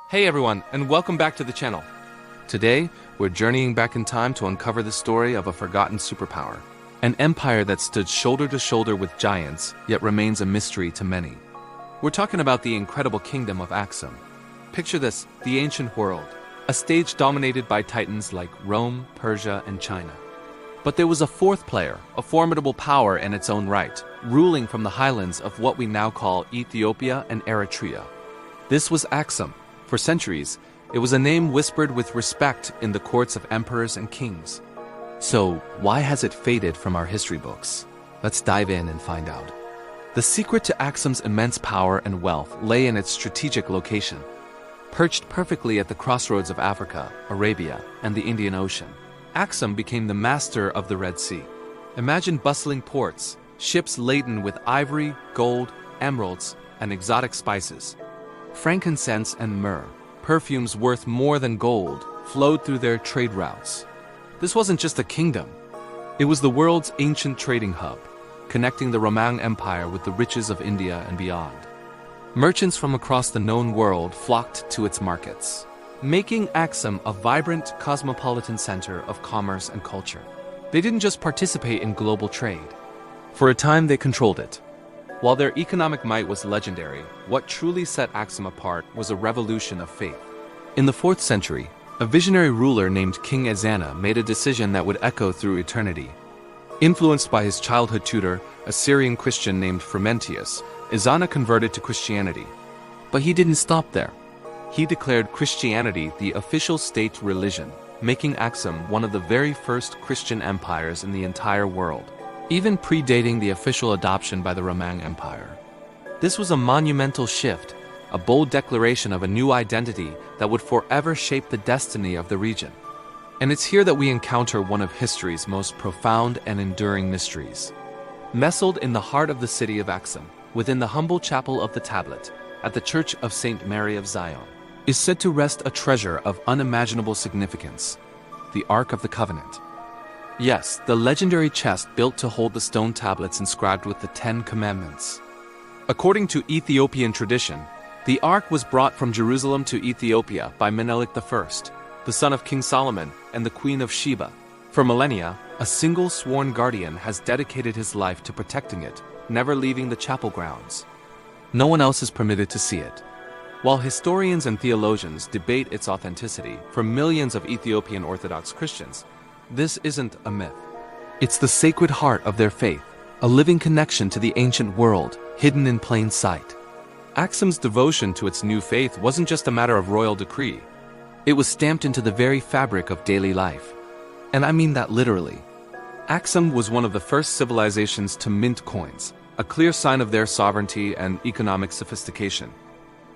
Hey everyone, and welcome back to the channel. Today, we're journeying back in time to uncover the story of a forgotten superpower. An empire that stood shoulder to shoulder with giants, yet remains a mystery to many. We're talking about the incredible kingdom of Aksum. Picture this, the ancient world. A stage dominated by titans like Rome, Persia, and China. But there was a fourth player, a formidable power in its own right, ruling from the highlands of what we now call Ethiopia and Eritrea. This was Aksum. For centuries, it was a name whispered with respect in the courts of emperors and kings. So, why has it faded from our history books? Let's dive in and find out. The secret to Aksum's immense power and wealth lay in its strategic location. Perched perfectly at the crossroads of Africa, Arabia, and the Indian Ocean, Aksum became the master of the Red Sea. Imagine bustling ports, ships laden with ivory, gold, emeralds, and exotic spices. Frankincense and myrrh, perfumes worth more than gold, flowed through their trade routes. This wasn't just a kingdom. It was the world's ancient trading hub, connecting the Roman Empire with the riches of India and beyond. Merchants from across the known world flocked to its markets, making Aksum a vibrant cosmopolitan center of commerce and culture. They didn't just participate in global trade. For a time, they controlled it. While their economic might was legendary, what truly set Aksum apart was a revolution of faith. In the 4th century, a visionary ruler named King Ezana made a decision that would echo through eternity. Influenced by his childhood tutor, a Syrian Christian named Frumentius, Ezana converted to Christianity. But he didn't stop there. He declared Christianity the official state religion, making Aksum one of the very first Christian empires in the entire world, even predating the official adoption by the Roman Empire. This was a monumental shift, a bold declaration of a new identity that would forever shape the destiny of the region. And it's here that we encounter one of history's most profound and enduring mysteries. Nestled in the heart of the city of Aksum, within the humble chapel of the tablet, at the Church of St. Mary of Zion, is said to rest a treasure of unimaginable significance, the Ark of the Covenant. Yes, the legendary chest built to hold the stone tablets inscribed with the 10 Commandments. According to Ethiopian tradition, the Ark was brought from Jerusalem to Ethiopia by Menelik I, the son of King Solomon and the Queen of Sheba. For millennia, a single sworn guardian has dedicated his life to protecting it, never leaving the chapel grounds. No one else is permitted to see it. While historians and theologians debate its authenticity, for millions of Ethiopian Orthodox Christians, this isn't a myth. It's the sacred heart of their faith, a living connection to the ancient world, hidden in plain sight. Aksum's devotion to its new faith wasn't just a matter of royal decree. It was stamped into the very fabric of daily life. And I mean that literally. Aksum was one of the first civilizations to mint coins, a clear sign of their sovereignty and economic sophistication.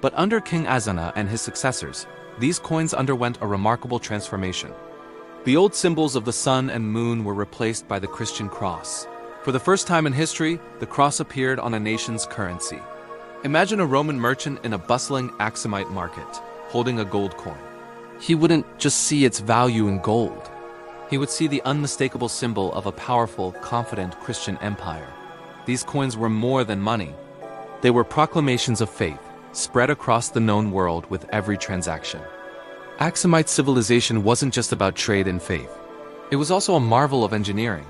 But under King Ezana and his successors, these coins underwent a remarkable transformation. The old symbols of the sun and moon were replaced by the Christian cross. For the first time in history, the cross appeared on a nation's currency. Imagine a Roman merchant in a bustling Aksumite market, holding a gold coin. He wouldn't just see its value in gold. He would see the unmistakable symbol of a powerful, confident Christian empire. These coins were more than money. They were proclamations of faith, spread across the known world with every transaction. Aksumite civilization wasn't just about trade and faith. It was also a marvel of engineering.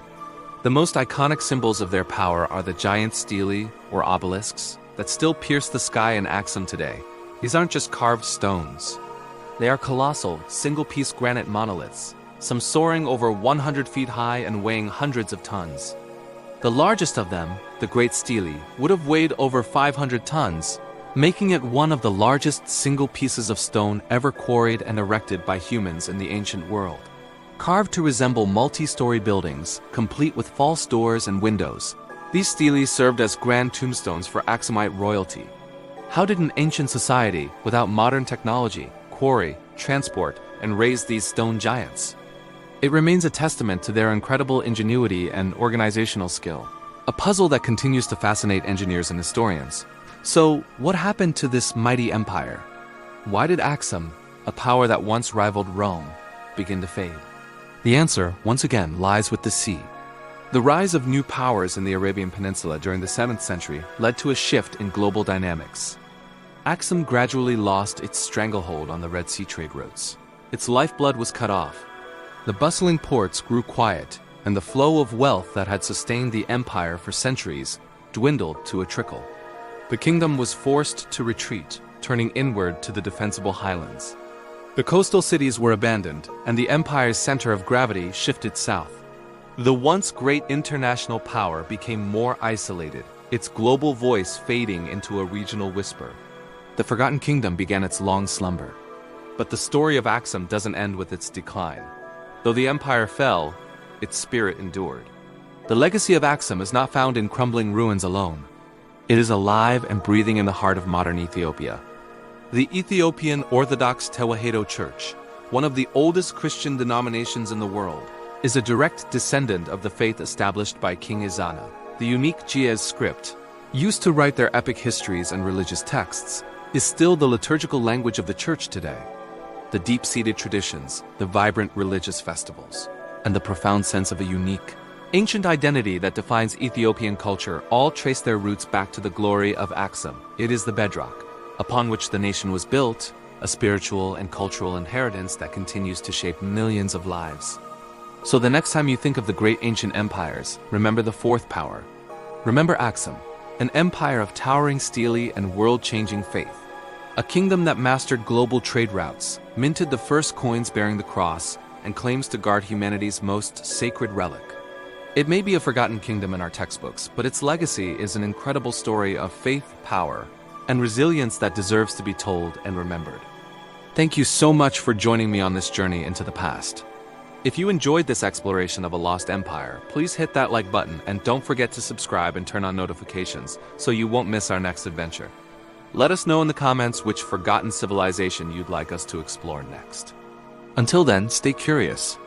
The most iconic symbols of their power are the giant stelae, or obelisks, that still pierce the sky in Aksum today. These aren't just carved stones. They are colossal, single-piece granite monoliths, some soaring over 100 feet high and weighing hundreds of tons. The largest of them, the Great Stele, would have weighed over 500 tons, making it one of the largest single pieces of stone ever quarried and erected by humans in the ancient world. Carved to resemble multi-story buildings, complete with false doors and windows, these stelae served as grand tombstones for Aksumite royalty. How did an ancient society, without modern technology, quarry, transport, and raise these stone giants? It remains a testament to their incredible ingenuity and organizational skill, a puzzle that continues to fascinate engineers and historians. So, what happened to this mighty empire? Why did Aksum, a power that once rivaled Rome, begin to fade? The answer, once again, lies with the sea. The rise of new powers in the Arabian Peninsula during the 7th century led to a shift in global dynamics. Aksum gradually lost its stranglehold on the Red Sea trade routes. Its lifeblood was cut off. The bustling ports grew quiet, and the flow of wealth that had sustained the empire for centuries dwindled to a trickle. The kingdom was forced to retreat, turning inward to the defensible highlands. The coastal cities were abandoned, and the empire's center of gravity shifted south. The once great international power became more isolated, its global voice fading into a regional whisper. The Forgotten Kingdom began its long slumber. But the story of Aksum doesn't end with its decline. Though the empire fell, its spirit endured. The legacy of Aksum is not found in crumbling ruins alone. It is alive and breathing in the heart of modern Ethiopia. The Ethiopian Orthodox Tewahedo Church, one of the oldest Christian denominations in the world, is a direct descendant of the faith established by King Izana. The unique Ge'ez script, used to write their epic histories and religious texts, is still the liturgical language of the church today. The deep-seated traditions, the vibrant religious festivals, and the profound sense of a unique, ancient identity that defines Ethiopian culture all trace their roots back to the glory of Aksum. It is the bedrock upon which the nation was built, a spiritual and cultural inheritance that continues to shape millions of lives. So the next time you think of the great ancient empires, remember the fourth power. Remember Aksum, an empire of towering stele and world-changing faith. A kingdom that mastered global trade routes, minted the first coins bearing the cross, and claims to guard humanity's most sacred relic. It may be a forgotten kingdom in our textbooks, but its legacy is an incredible story of faith, power, and resilience that deserves to be told and remembered. Thank you so much for joining me on this journey into the past. If you enjoyed this exploration of a lost empire, please hit that like button and don't forget to subscribe and turn on notifications so you won't miss our next adventure. Let us know in the comments which forgotten civilization you'd like us to explore next. Until then, stay curious,